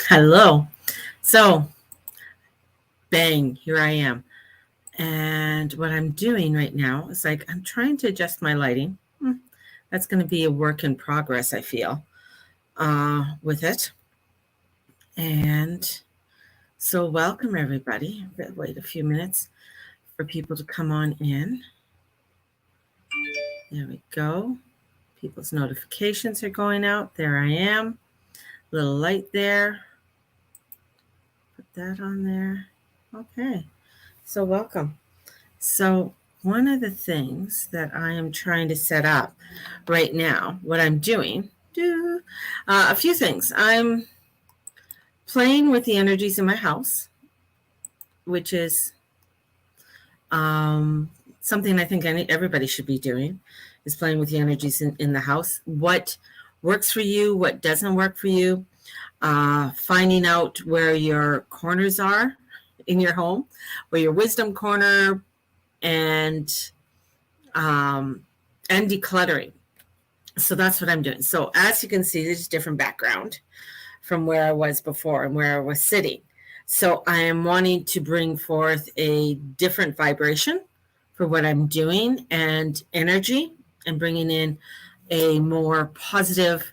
Hello. So, bang, here I am. And what I'm doing right now is I'm trying to adjust my lighting. That's going to be a work in progress, I feel, with it. And so, welcome everybody. Wait a few minutes for people to come on in. There we go. People's notifications are going out. There I am. Little light there. Put that on there. Okay. So, welcome. So one of the things that I am trying to set up right now, what I'm doing, a few things. I'm playing with the energies in my house, which is something I think everybody should be doing, is playing with the energies in the house. What works for you, what doesn't work for you, finding out where your corners are in your home, where your wisdom corner, and decluttering. So that's what I'm doing. So as you can see, there's a different background from where I was before and where I was sitting. So I am wanting to bring forth a different vibration for what I'm doing and energy, and bringing in a more positive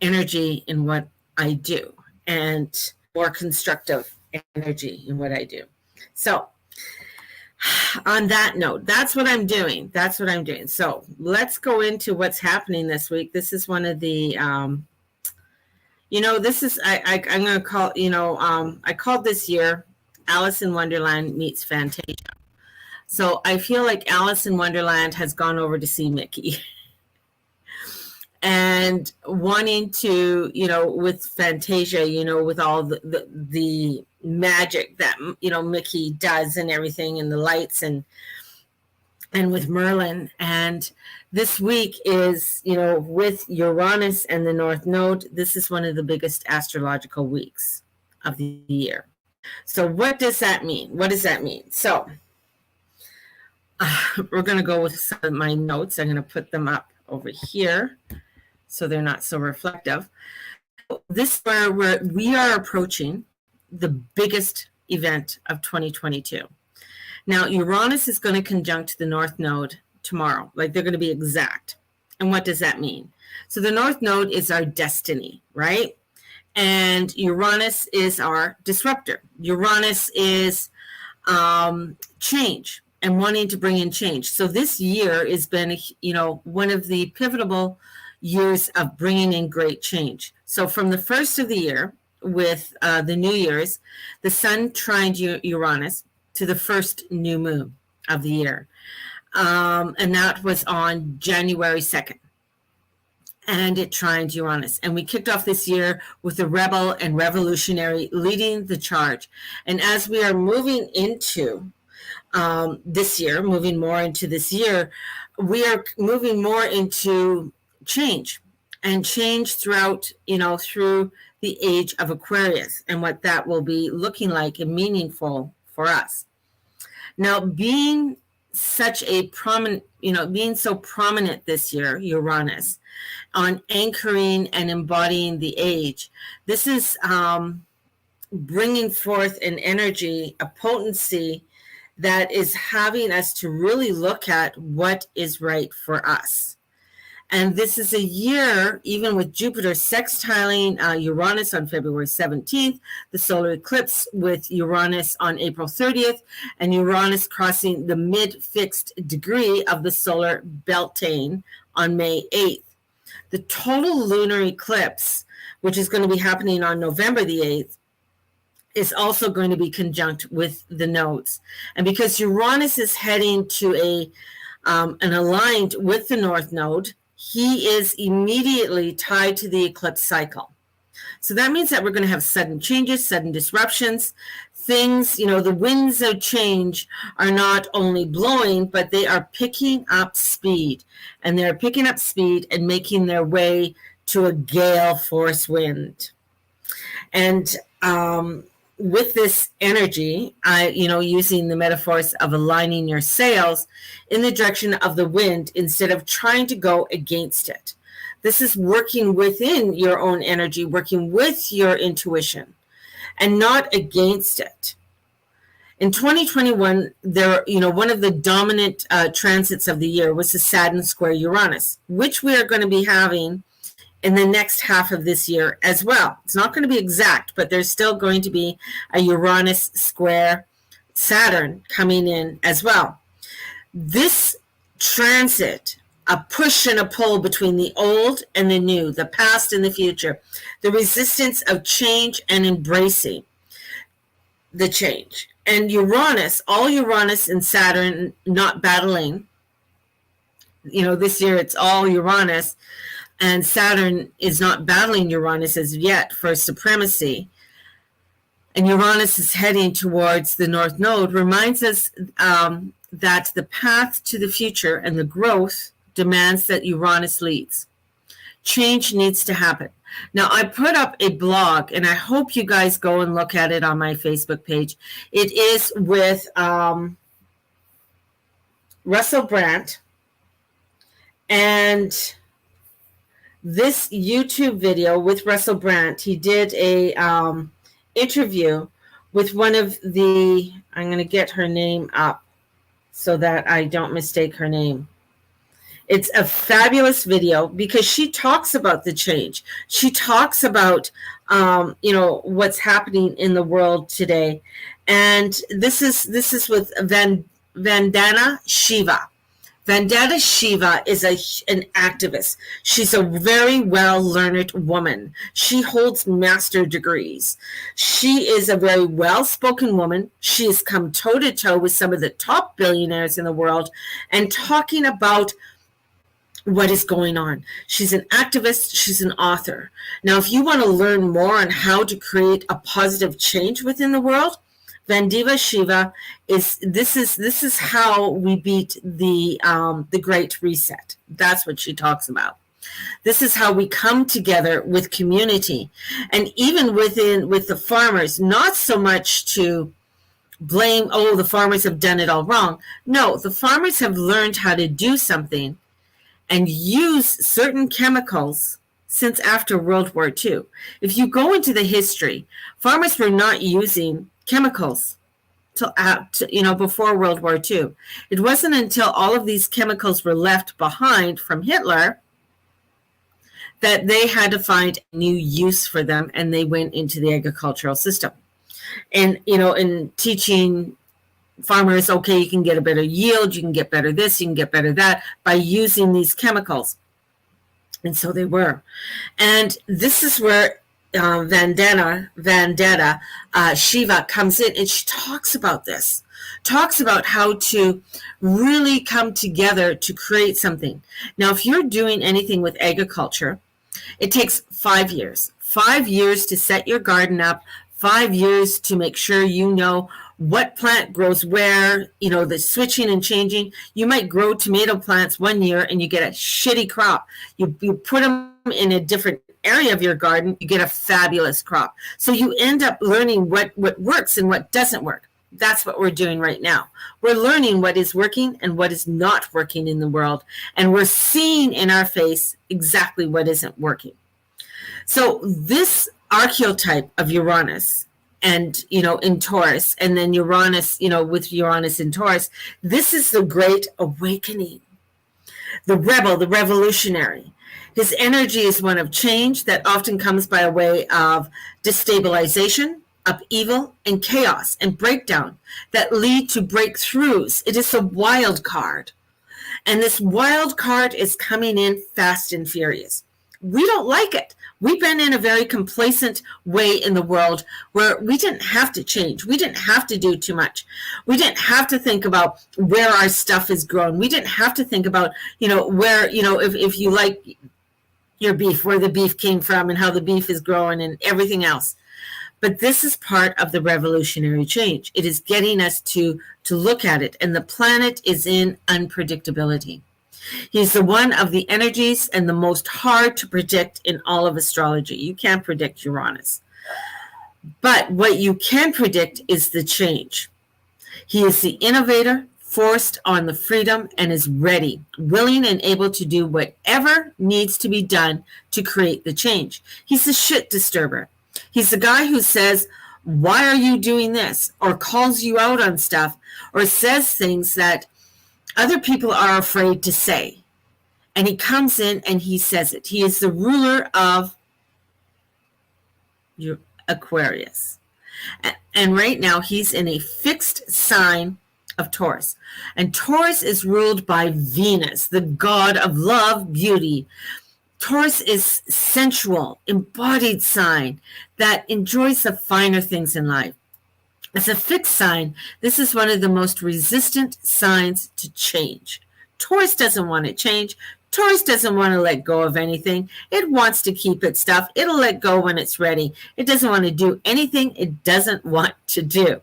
energy in what I do and more constructive energy in what I do. So on that note, that's what I'm doing. So let's go into what's happening this week. This is one of the, this is, I'm going to call, I called this year Alice in Wonderland meets Fantasia. So I feel like Alice in Wonderland has gone over to see Mickey. And wanting to, with Fantasia, with all the magic that, Mickey does and everything, and the lights and with Merlin. And this week is, with Uranus and the North Node, this is one of the biggest astrological weeks of the year. So what does that mean? So we're going to go with some of my notes. I'm going to put them up over here so they're not so reflective. This is where we are approaching the biggest event of 2022. Now, Uranus is going to conjunct the North Node tomorrow. They're going to be exact. And what does that mean? So the North Node is our destiny, right? And Uranus is our disruptor. Uranus is change and wanting to bring in change. So this year has been, one of the pivotal years of bringing in great change. So from the first of the year, with the New Year's, the Sun trined Uranus to the first new moon of the year. And that was on January 2nd. And it trined Uranus. And we kicked off this year with the rebel and revolutionary leading the charge. And as we are moving into this year, we are moving more into change, and change throughout, through the age of Aquarius, and what that will be looking like and meaningful for us. Now, being so prominent this year, Uranus, on anchoring and embodying the age, this is bringing forth an energy, a potency that is having us to really look at what is right for us. And this is a year, even with Jupiter sextiling Uranus on February 17th, the solar eclipse with Uranus on April 30th, and Uranus crossing the mid-fixed degree of the solar beltane on May 8th. The total lunar eclipse, which is going to be happening on November the 8th, is also going to be conjunct with the nodes. And because Uranus is heading to an aligned with the North Node, he is immediately tied to the eclipse cycle. So that means that we're going to have sudden changes, sudden disruptions, things, the winds of change are not only blowing, but they are picking up speed. And they're picking up speed and making their way to a gale force wind. And with this energy, using the metaphors of aligning your sails in the direction of the wind instead of trying to go against it. This is working within your own energy, working with your intuition, and not against it. In 2021, one of the dominant transits of the year was the Saturn square Uranus, which we are going to be having in the next half of this year as well. It's not going to be exact, but there's still going to be a Uranus square Saturn coming in as well. This transit, a push and a pull between the old and the new, the past and the future, the resistance of change and embracing the change. And Uranus, all Uranus and Saturn not battling, this year it's all Uranus, and Saturn is not battling Uranus as yet for supremacy. And Uranus is heading towards the North Node, reminds us that the path to the future and the growth demands that Uranus leads. Change needs to happen. Now, I put up a blog, and I hope you guys go and look at it on my Facebook page. It is with Russell Brand, and this YouTube video with Russell Brand, he did a interview with one of the, I'm going to get her name up so that I don't mistake her name. It's a fabulous video because she talks about the change. She talks about, what's happening in the world today. And this is with Vandana Shiva. Vandana Shiva is an activist. She's a very well-learned woman. She holds master degrees. She is a very well-spoken woman. She has come toe-to-toe with some of the top billionaires in the world and talking about what is going on. She's an activist. She's an author. Now, if you want to learn more on how to create a positive change within the world, Vandana Shiva this is how we beat the Great Reset. That's what she talks about. This is how we come together with community, and even with the farmers, not so much to blame, the farmers have done it all wrong. No, the farmers have learned how to do something and use certain chemicals since after World War II. If you go into the history, farmers were not using chemicals till before World War II. It wasn't until all of these chemicals were left behind from Hitler that they had to find a new use for them, and they went into the agricultural system. And in teaching farmers, okay, you can get a better yield, you can get better this, you can get better that by using these chemicals. And so they were. And this is where Vandana Shiva comes in, and she talks about this, talks about how to really come together to create something. Now, if you're doing anything with agriculture, it takes 5 years. 5 years to set your garden up, 5 years to make sure you know what plant grows where, the switching and changing. You might grow tomato plants 1 year and you get a shitty crop. You put them in a different area of your garden, you get a fabulous crop. So you end up learning what works and what doesn't work. That's what we're doing right now. We're learning what is working and what is not working in the world. And we're seeing in our face exactly what isn't working. So this archetype of Uranus and, in Taurus, and then Uranus, with Uranus in Taurus, this is the great awakening. The rebel, the revolutionary. His energy is one of change that often comes by a way of destabilization, upheaval, and chaos and breakdown that lead to breakthroughs. It is a wild card. And this wild card is coming in fast and furious. We don't like it. We've been in a very complacent way in the world where we didn't have to change. We didn't have to do too much. We didn't have to think about where our stuff is grown. We didn't have to think about, where, if you like your beef, where the beef came from and how the beef is growing and everything else. But this is part of the revolutionary change. It is getting us to look at it. And the planet is in unpredictability. He's the one of the energies and the most hard to predict in all of astrology. You can't predict Uranus. But what you can predict is the change. He is the innovator, forced on the freedom, and is ready, willing, and able to do whatever needs to be done to create the change. He's the shit disturber. He's the guy who says, why are you doing this? Or calls you out on stuff, or says things that other people are afraid to say. And he comes in and he says it. He is the ruler of your Aquarius. And right now he's in a fixed sign of Taurus. And Taurus is ruled by Venus, the god of love, beauty. Taurus is sensual, embodied sign that enjoys the finer things in life. As a fixed sign, this is one of the most resistant signs to change. Taurus doesn't want to change. Taurus doesn't want to let go of anything. It wants to keep its stuff. It'll let go when it's ready. It doesn't want to do anything it doesn't want to do.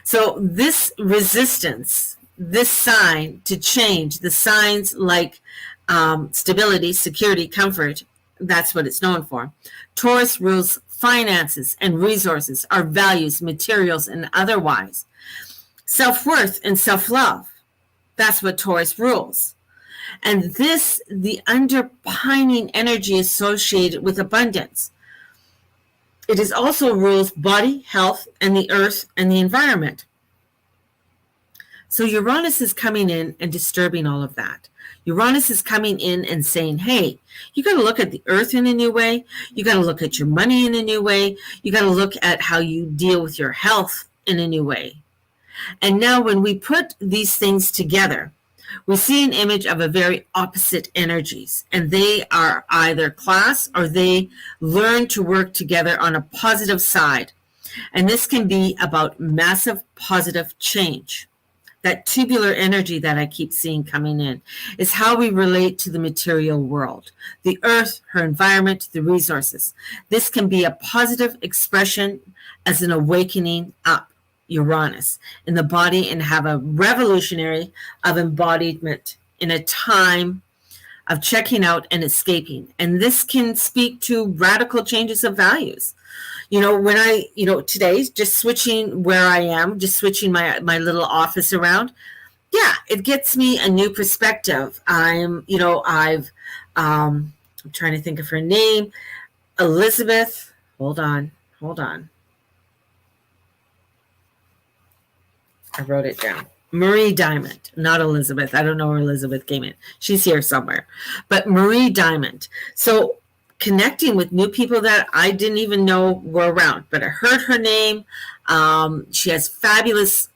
So this resistance, this sign to change, the signs like stability, security, comfort, that's what it's known for. Taurus rules finances and resources, our values, materials, and otherwise. Self-worth and self-love, that's what Taurus rules. And this, the underpinning energy associated with abundance. It is also rules body, health, and the earth and the environment. So Uranus is coming in and disturbing all of that. Uranus is coming in and saying, hey, you got to look at the earth in a new way. You got to look at your money in a new way. You got to look at how you deal with your health in a new way. And now when we put these things together, we see an image of a very opposite energies, and they are either class or they learn to work together on a positive side. And this can be about massive positive change. That tubular energy that I keep seeing coming in is how we relate to the material world, the earth, her environment, the resources. This can be a positive expression as an awakening up. Uranus in the body and have a revolutionary of embodiment in a time of checking out and escaping. And this can speak to radical changes of values. When I, today, just switching where I am, just switching my little office around. Yeah, it gets me a new perspective. I'm trying to think of her name. Elizabeth, hold on. I wrote it down. Marie Diamond, not Elizabeth. I don't know where Elizabeth came in. She's here somewhere. But Marie Diamond. So connecting with new people that I didn't even know were around, but I heard her name. She has fabulous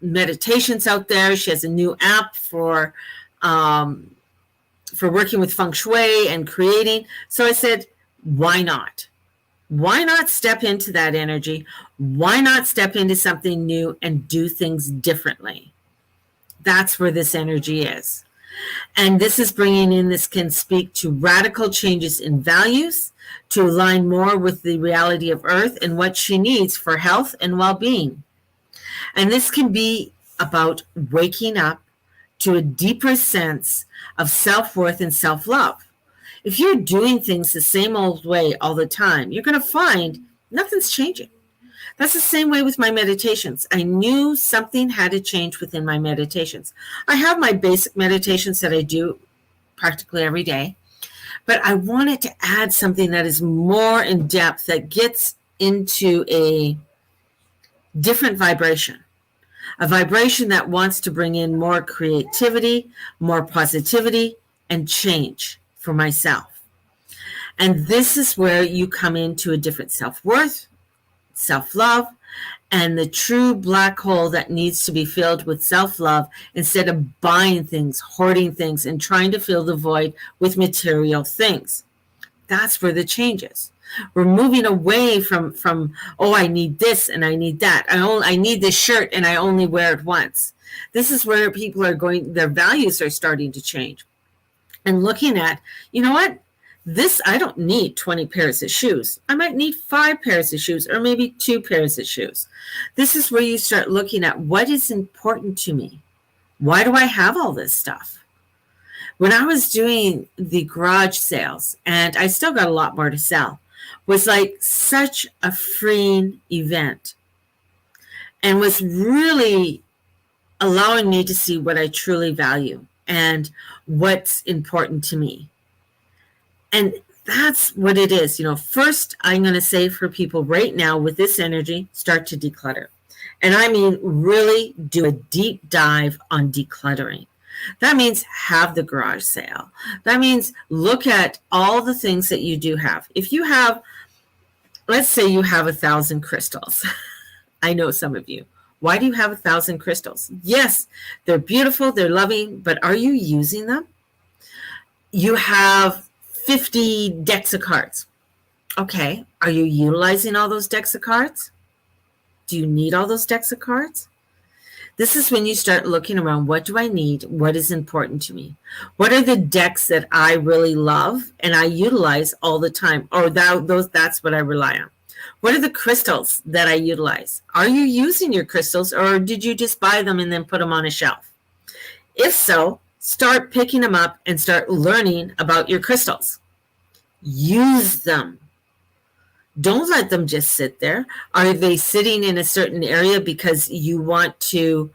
meditations out there. She has a new app for working with feng shui and creating. So I said, why not? Why not step into that energy? Why not step into something new and do things differently? That's where this energy is. And this is bringing in, this can speak to radical changes in values, to align more with the reality of Earth and what she needs for health and well-being. And this can be about waking up to a deeper sense of self-worth and self-love. If you're doing things the same old way all the time, you're going to find nothing's changing. That's the same way with my meditations. I knew something had to change within my meditations. I have my basic meditations that I do practically every day, but I wanted to add something that is more in depth, that gets into a different vibration, a vibration that wants to bring in more creativity, more positivity, and change for myself. And this is where you come into a different self-worth, self-love, and the true black hole that needs to be filled with self-love instead of buying things, hoarding things, and trying to fill the void with material things. That's where the change is. We're moving away from I need this and I need that. I need this shirt and I only wear it once. This is where people are going, their values are starting to change. And looking at, you know what? I don't need 20 pairs of shoes. I might need 5 pairs of shoes or maybe 2 pairs of shoes. This is where you start looking at what is important to me. Why do I have all this stuff? When I was doing the garage sales, and I still got a lot more to sell, was like such a freeing event and was really allowing me to see what I truly value and what's important to me. And That's what it is. First, I'm going to say for people right now with this energy, start to declutter. And I mean, really do a deep dive on decluttering. That means have the garage sale. That means look at all the things that you do have. If you have, let's say you have 1,000 crystals. I know some of you. Why do you have 1,000 crystals? Yes, they're beautiful, they're loving, but are you using them? You have 50 decks of cards. Okay, are you utilizing all those decks of cards? Do you need all those decks of cards? This is when you start looking around. What do I need? What is important to me? What are the decks that I really love and I utilize all the time? Or that's what I rely on. What are the crystals that I utilize? Are you using your crystals, or did you just buy them and then put them on a shelf? If so, start picking them up and start learning about your crystals. Use them. Don't let them just sit there. Are they sitting in a certain area because you want to,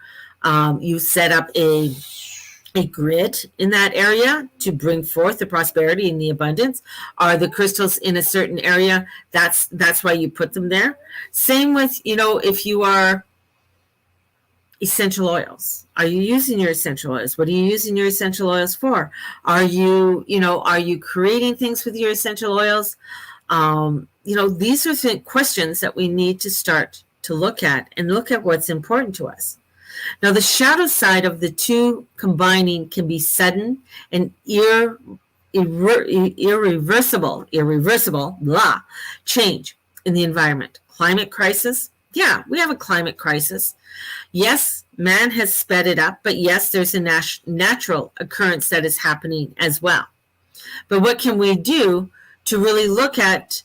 you set up a grid in that area to bring forth the prosperity and the abundance? Are the crystals in a certain area? That's why you put them there. Same with, if you are essential oils. Are you using your essential oils? What are you using your essential oils for? Are you creating things with your essential oils? These are questions that we need to start to look at and look at what's important to us. Now, the shadow side of the two combining can be sudden and irreversible change in the environment. Climate crisis. Yeah, we have a climate crisis. Yes, man has sped it up, but yes, there's a natural occurrence that is happening as well. But what can we do to really look at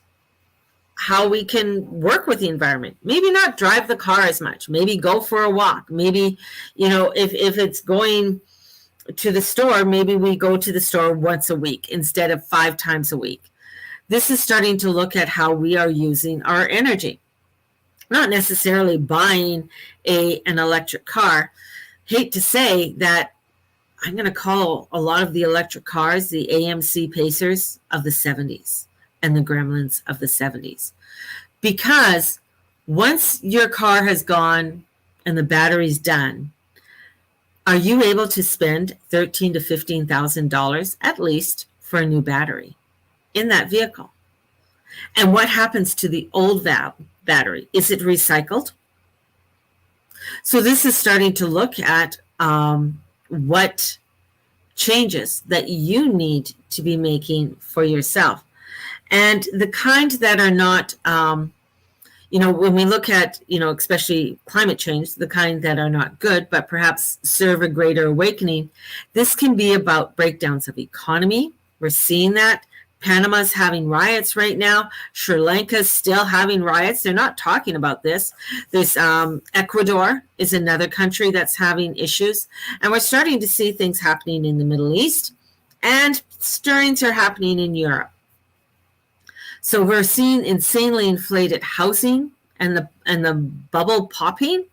how we can work with the environment? Maybe not drive the car as much. Maybe go for a walk. Maybe, if it's going to the store, maybe we go to the store once a week instead of 5 times a week. This is starting to look at how we are using our energy. Not necessarily buying an electric car. Hate to say that I'm going to call a lot of the electric cars the AMC Pacers of the 70s and the Gremlins of the 70s. Because once your car has gone and the battery's done, are you able to spend $13,000 to $15,000 at least for a new battery in that vehicle? And what happens to the old battery? Is it recycled? So this is starting to look at what changes that you need to be making for yourself. And the kind that are not, when we look at, especially climate change, the kind that are not good, but perhaps serve a greater awakening, this can be about breakdowns of economy. We're seeing that. Panama's having riots right now. Sri Lanka's still having riots. They're not talking about this. There's Ecuador is another country that's having issues. And we're starting to see things happening in the Middle East, and stirrings are happening in Europe. So we're seeing insanely inflated housing and the bubble popping.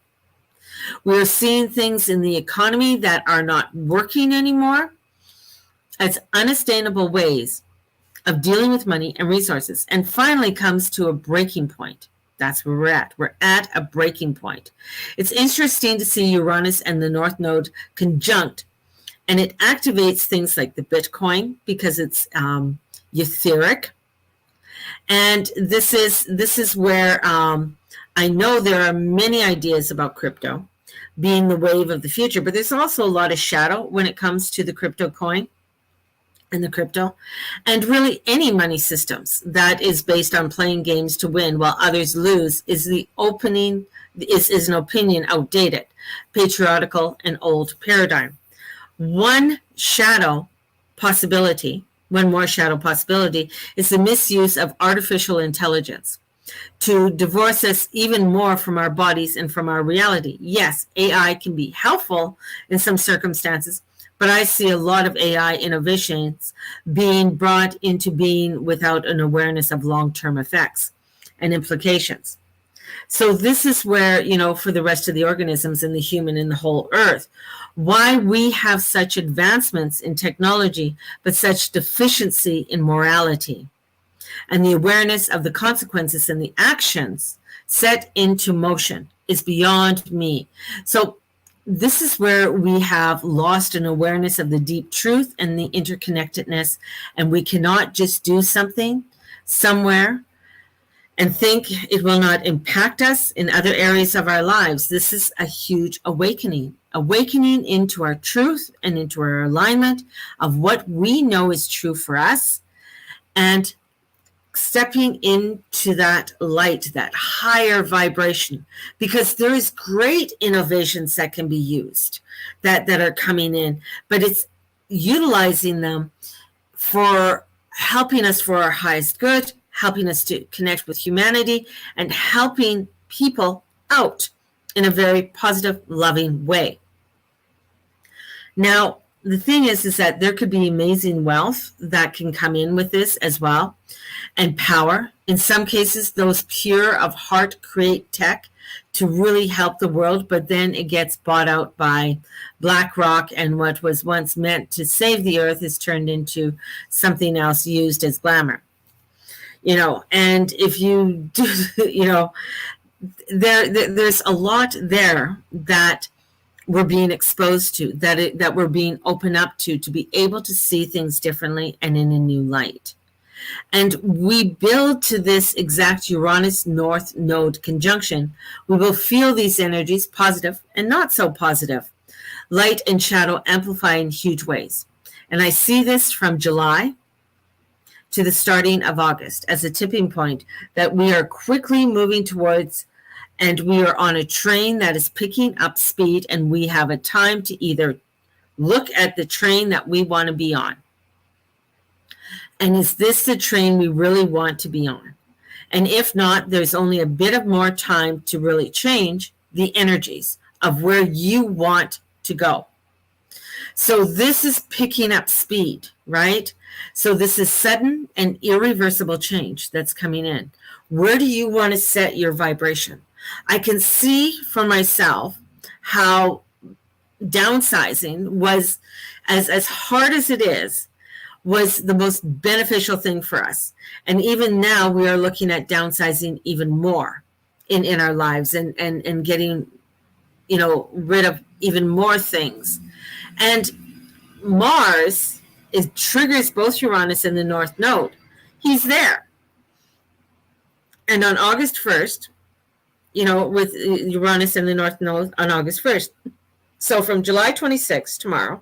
We're seeing things in the economy that are not working anymore as unsustainable ways of dealing with money and resources, and finally comes to a breaking point. That's where we're at. We're at a breaking point. It's interesting to see Uranus and the North Node conjunct, and it activates things like the Bitcoin because it's etheric. And this is where I know there are many ideas about crypto being the wave of the future, but there's also a lot of shadow when it comes to the crypto coin and the crypto, and really any money systems that is based on playing games to win while others lose is an opinion outdated, patriarchal, and old paradigm. One more shadow possibility is the misuse of artificial intelligence to divorce us even more from our bodies and from our reality. Yes, AI can be helpful in some circumstances, but I see a lot of AI innovations being brought into being without an awareness of long-term effects and implications. So this is where, for the rest of the organisms and the human and the whole earth, why we have such advancements in technology, but such deficiency in morality. and the awareness of the consequences and the actions set into motion is beyond me. So this is where we have lost an awareness of the deep truth and the interconnectedness, and we cannot just do something somewhere and think it will not impact us in other areas of our lives. This is a huge awakening into our truth and into our alignment of what we know is true for us, and stepping into that light, that higher vibration, because there is great innovations that can be used that are coming in, but it's utilizing them for helping us for our highest good, helping us to connect with humanity, and helping people out in a very positive, loving way. Now, the thing is that there could be amazing wealth that can come in with this as well, and power. In some cases, those pure of heart create tech to really help the world, but then it gets bought out by BlackRock, and what was once meant to save the earth is turned into something else used as glamour. And if you do, there's a lot there that we're being exposed to, that we're being opened up to be able to see things differently and in a new light. And we build to this exact Uranus North Node conjunction. We will feel these energies, positive and not so positive, light and shadow amplify in huge ways. And I see this from July to the starting of August as a tipping point that we are quickly moving towards, and we are on a train that is picking up speed, and we have a time to either look at the train that we want to be on. And is this the train we really want to be on? And if not, there's only a bit of more time to really change the energies of where you want to go. So this is picking up speed, right? So this is sudden and irreversible change that's coming in. Where do you want to set your vibration? I can see for myself how downsizing was, as hard as it is, was the most beneficial thing for us. And even now we are looking at downsizing even more in our lives, and getting, rid of even more things. And Mars triggers both Uranus and the North Node. He's there. And on August 1st, with Uranus and the North Node on August 1st. So from July 26th, tomorrow,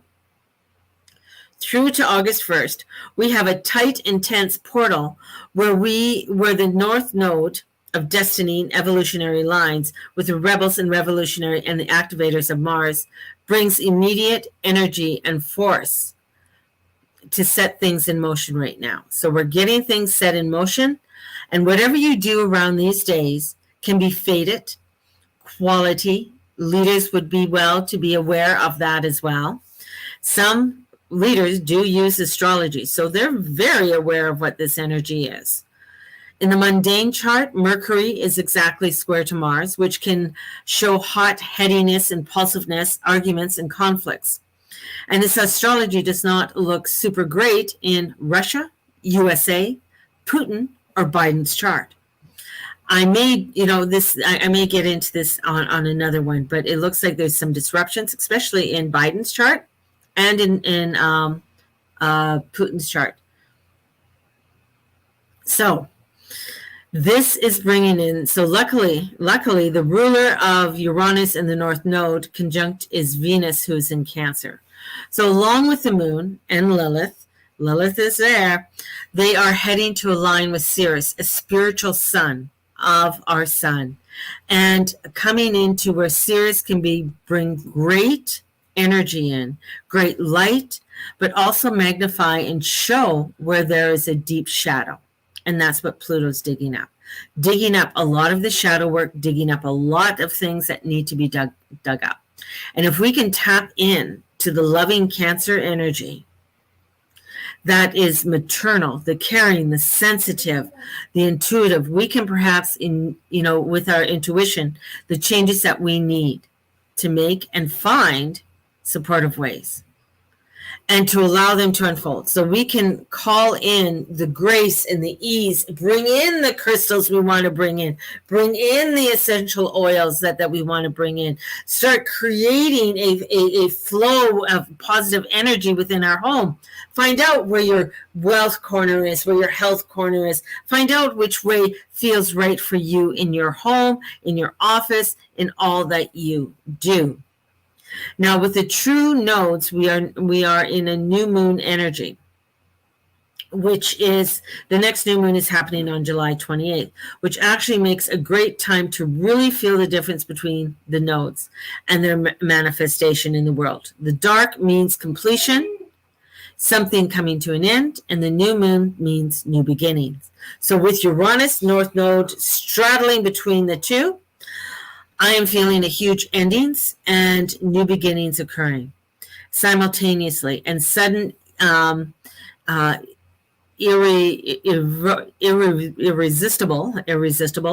through to August 1st, we have a tight, intense portal where the North Node of destiny and evolutionary lines with the rebels and revolutionary and the activators of Mars brings immediate energy and force to set things in motion right now. So we're getting things set in motion, and whatever you do around these days can be fated. Quality leaders would be well to be aware of that as well. Some leaders do use astrology, so they're very aware of what this energy is. In the mundane chart, Mercury is exactly square to Mars, which can show hot headiness, impulsiveness, arguments, and conflicts. And this astrology does not look super great in Russia, USA, Putin, or Biden's chart. I may, I may get into this on another one, but it looks like there's some disruptions, especially in Biden's chart and in Putin's chart. So this is bringing in, so luckily, the ruler of Uranus and the North Node conjunct is Venus, who's in Cancer. So along with the moon and Lilith is there, they are heading to align with Sirius, a spiritual sun of our sun, and coming into where Sirius can bring great energy in, great light, but also magnify and show where there is a deep shadow. And that's what Pluto's digging up a lot of the shadow work, digging up a lot of things that need to be dug up. And if we can tap in to the loving Cancer energy, that is maternal, the caring, the sensitive, the intuitive, we can perhaps, with our intuition, the changes that we need to make and find supportive ways. and to allow them to unfold. So we can call in the grace and the ease, bring in the crystals we want to bring in the essential oils that we want to bring in, start creating a flow of positive energy within our home. Find out where your wealth corner is, where your health corner is. Find out which way feels right for you in your home, in your office, in all that you do. Now, with the true nodes, we are in a new moon energy, which is the next new moon is happening on July 28th, which actually makes a great time to really feel the difference between the nodes and their manifestation in the world. The dark means completion, something coming to an end, and the new moon means new beginnings. So with Uranus North Node straddling between the two, I am feeling a huge endings and new beginnings occurring simultaneously, and sudden irresistible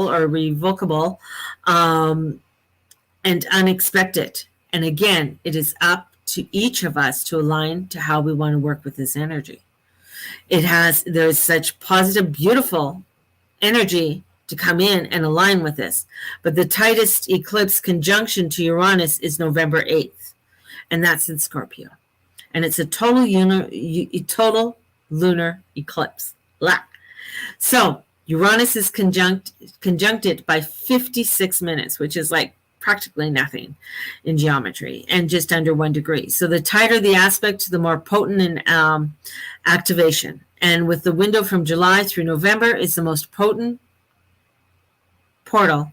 or irrevocable and unexpected. And again, it is up to each of us to align to how we want to work with this energy. There's such positive, beautiful energy to come in and align with this. But the tightest eclipse conjunction to Uranus is November 8th, and that's in Scorpio. And it's a total lunar eclipse. So Uranus is conjuncted by 56 minutes, which is like practically nothing in geometry, and just under 1 degree. So the tighter the aspect, the more potent in activation. And with the window from July through November is the most potent portal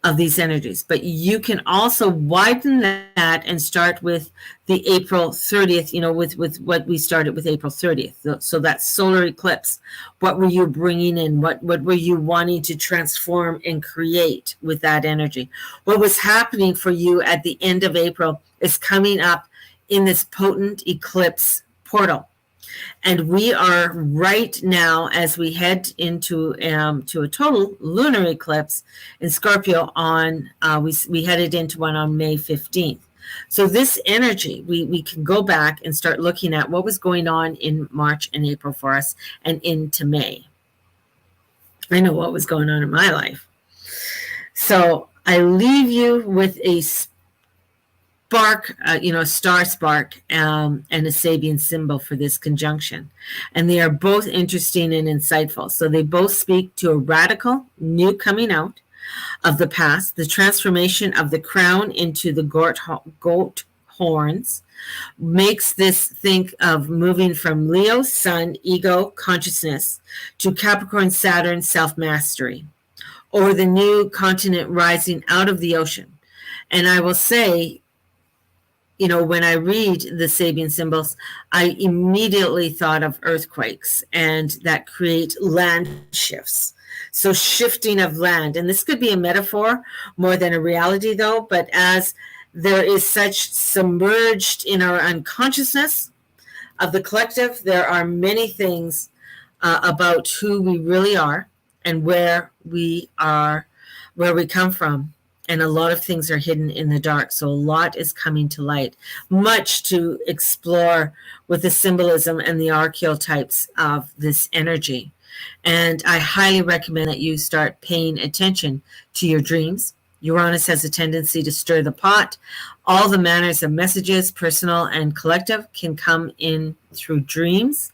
of these energies. But you can also widen that and start with the April 30th, with what we started with April 30th. So that solar eclipse, what were you bringing in? What were you wanting to transform and create with that energy? What was happening for you at the end of April is coming up in this potent eclipse portal. And we are right now, as we head into to a total lunar eclipse in Scorpio on, we headed into one on May 15th. So this energy, we can go back and start looking at what was going on in March and April for us and into May. I know what was going on in my life. So I leave you with a spark, a star spark, and a Sabian symbol for this conjunction. And they are both interesting and insightful. So they both speak to a radical new coming out of the past, the transformation of the crown into the goat horns, makes this think of moving from Leo, Sun, ego, consciousness, to Capricorn, Saturn, self-mastery, or the new continent rising out of the ocean. And I will say, when I read the Sabian symbols, I immediately thought of earthquakes and that create land shifts. So shifting of land, and this could be a metaphor more than a reality though, but as there is such submerged in our unconsciousness of the collective, there are many things about who we really are and where we come from. And a lot of things are hidden in the dark. So a lot is coming to light, much to explore with the symbolism and the archetypes of this energy. And I highly recommend that you start paying attention to your dreams. Uranus has a tendency to stir the pot. All the manners of messages, personal and collective, can come in through dreams.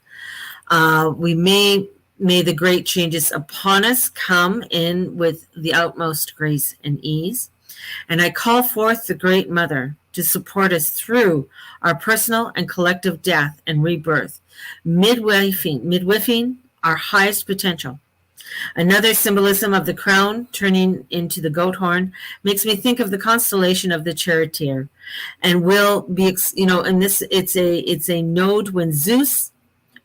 May the great changes upon us come in with the utmost grace and ease. And I call forth the Great Mother to support us through our personal and collective death and rebirth, midwifing our highest potential. Another symbolism of the crown turning into the goat horn makes me think of the constellation of the Charioteer, and will be, and this it's a node when Zeus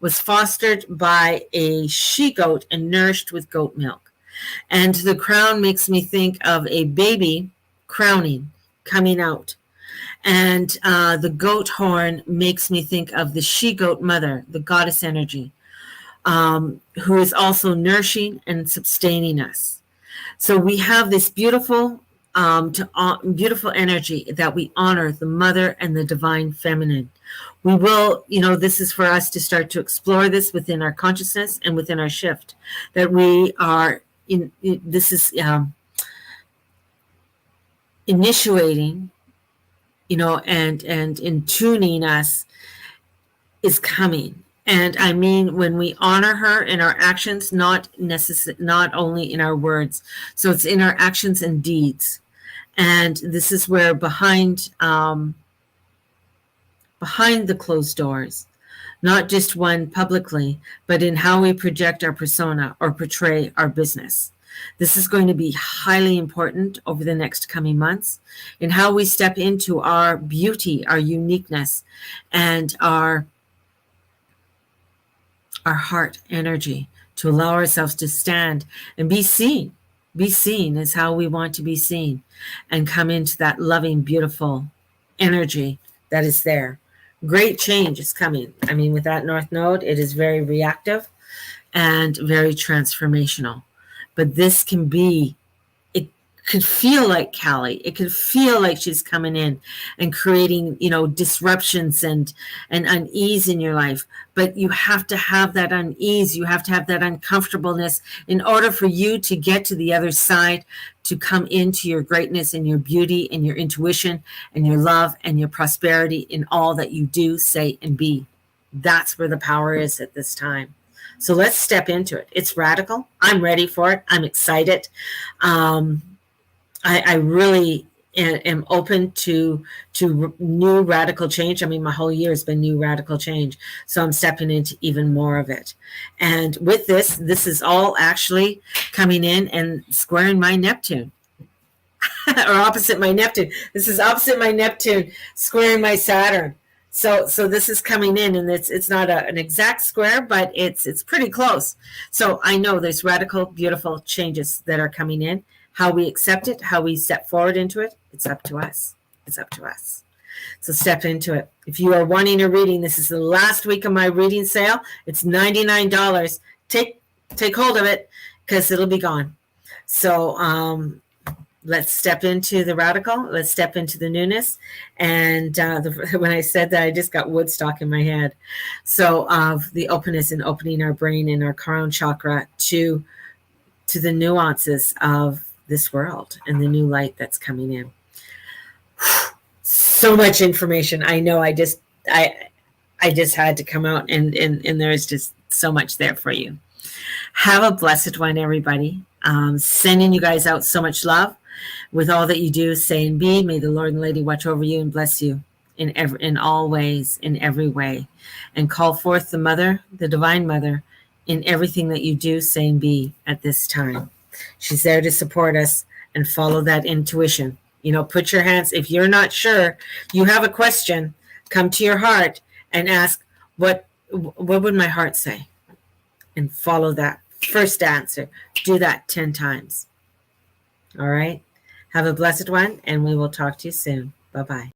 was fostered by a she-goat and nourished with goat milk. And the crown makes me think of a baby crowning, coming out. And the goat horn makes me think of the she-goat mother, the goddess energy, who is also nourishing and sustaining us. So we have this beautiful energy that we honor the mother and the divine feminine. We will, this is for us to start to explore this within our consciousness and within our shift, that we are this is initiating, and in tuning us is coming. And I mean, when we honor her in our actions, not only in our words. So it's in our actions and deeds. And this is where behind the closed doors, not just one publicly, but in how we project our persona or portray our business. This is going to be highly important over the next coming months in how we step into our beauty, our uniqueness, and our heart energy to allow ourselves to stand and be seen. Be seen is how we want to be seen, and come into that loving, beautiful energy that is there. Great change is coming. I mean, with that North Node, it is very reactive and very transformational. But this can be, it could feel like Callie. It could feel like she's coming in and creating, disruptions and unease in your life. But you have to have that unease. You have to have that uncomfortableness in order for you to get to the other side, to come into your greatness and your beauty and your intuition and your love and your prosperity in all that you do, say, and be. That's where the power is at this time. So let's step into it. It's radical. I'm ready for it. I'm excited. I really am open to new radical change. I mean, my whole year has been new radical change. So I'm stepping into even more of it. And with this is all actually coming in and squaring my Neptune. Or opposite my Neptune. This is opposite my Neptune, squaring my Saturn. So this is coming in, and it's not an exact square, but it's pretty close. So I know there's radical, beautiful changes that are coming in. How we accept it, how we step forward into it, it's up to us. It's up to us. So step into it. If you are wanting a reading, this is the last week of my reading sale. It's $99. Take hold of it, because it'll be gone. So let's step into the radical. Let's step into the newness. And when I said that, I just got Woodstock in my head. So the openness and opening our brain and our crown chakra to the nuances of this world and the new light that's coming in. So much information. I know I just had to come out, and there's just so much there for you. Have a blessed one, everybody. Sending you guys out so much love. With all that you do, say and be, may the Lord and Lady watch over you and bless you in all ways, in every way. And call forth the Mother, the Divine Mother, in everything that you do, say and be at this time. She's there to support us, and follow that intuition. Put your hands, if you're not sure, you have a question, come to your heart and ask, what would my heart say? And follow that first answer. Do that 10 times. All right? Have a blessed one, and we will talk to you soon. Bye-bye.